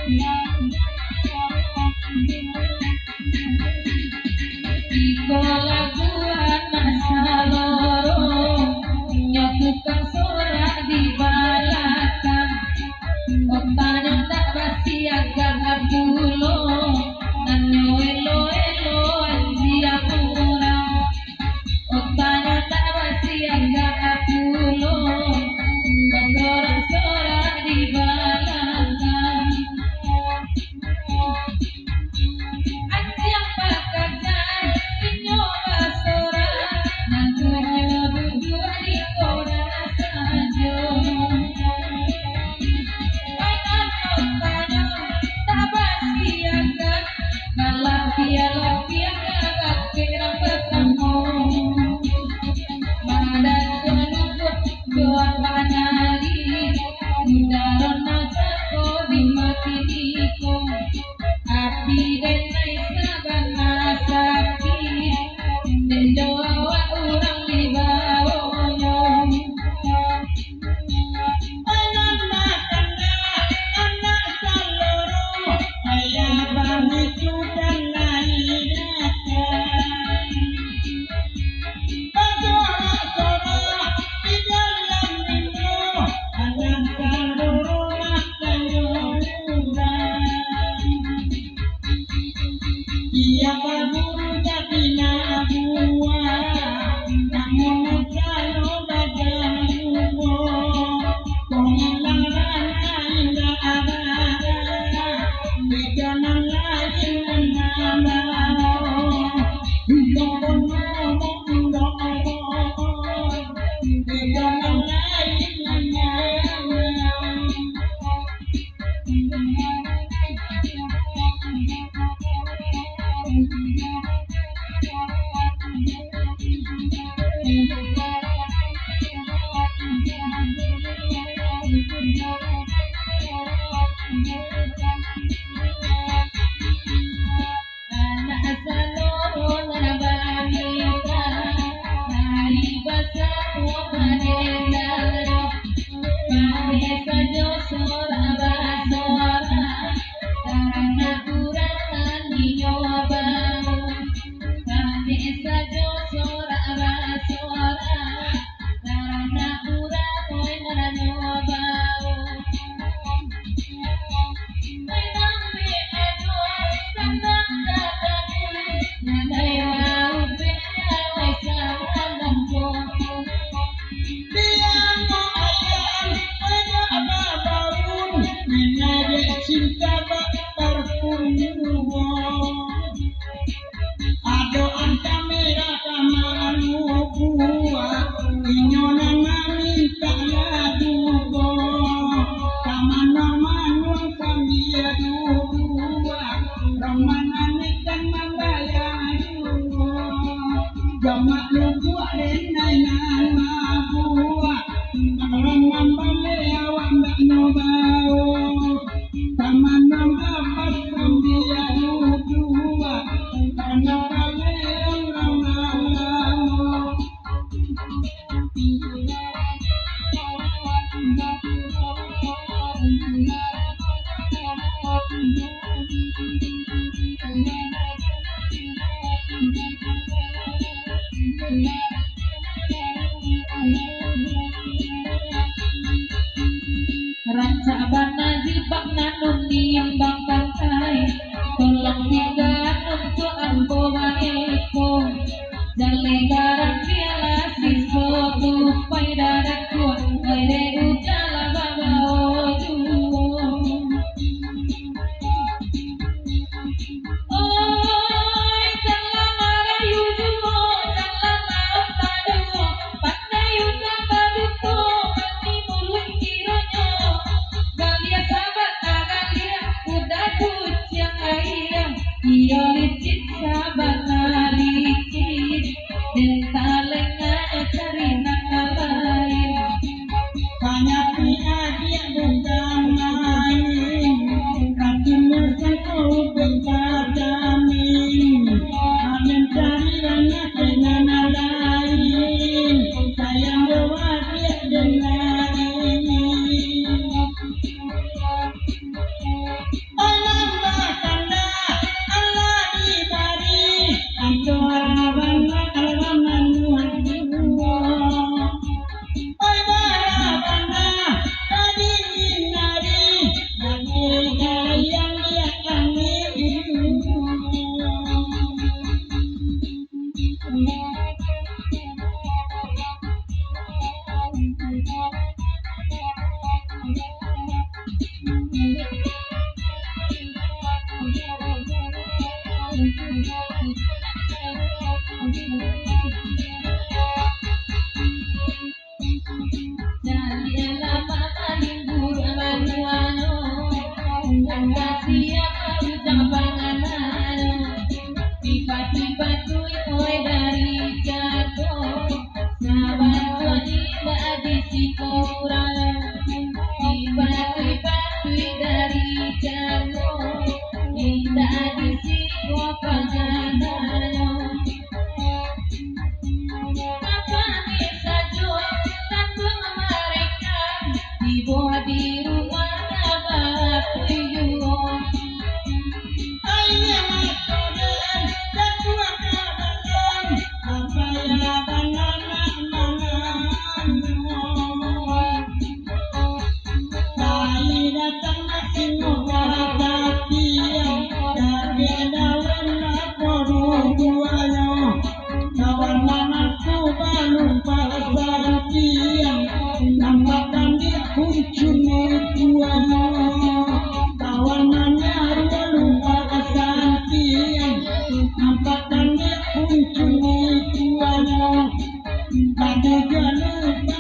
Iko laguan masaloro nyokukan sorak di balakan otanya tak basi agak bulo nanyo elo elo dia kurang otanya tak basi agak bulo sorak-sorak di balakan anjing pakajan inyo basora nangunyo berdua di kora sajo mainan otanya tak basi agak malapia agak kira bertemu badan penukut doa panari mudaron najako di makiniko api dan naisa bana sakit dan doa orang di bawahnya anak saloro ayah bani sudah lahirkan sorak-sorak di dalam rindu anak saloro makan yoruran ia berburu jadi nabuah namun kalau badan umur pengelarana indah abada di jalan lain menambah hidup ngomong doa di jalan lain menambah anak saloro narabanita hari basamu manenaro kami saja sorak basora karena kuratan nyobamu kami saja sorak basora karena kuratan nyobamu menampi edo senang datang nanai mau benyai salam pun dia mau ayam ada apa baun menajak cinta bak terpunggu adoan kamera kamaru buat inyona minta lagu kaman-kaman sambil dua romanane kan membayar gamak lugu renai nama buah orang ngambale awak ndak nyobao kaman-kaman sambil dua karena kale orang ngambale Raja bana jibak nanun nimbang pantai tolong tinggal untuk ambo waeko jalegaran piala siso tupai daratku aire ujala babao juo oi jalan marayu juo jalan laut taduo pandai uga baduto mati mulut kironyo galia sahabat galia udah kuciang ayam iyo licin sahabat licin dan talengnya cari nakal lain banyak dia bukan main kakinya satu berpadamin amin cari rana dengan lain sayang doa dia dengan ini Aduh jangan lupa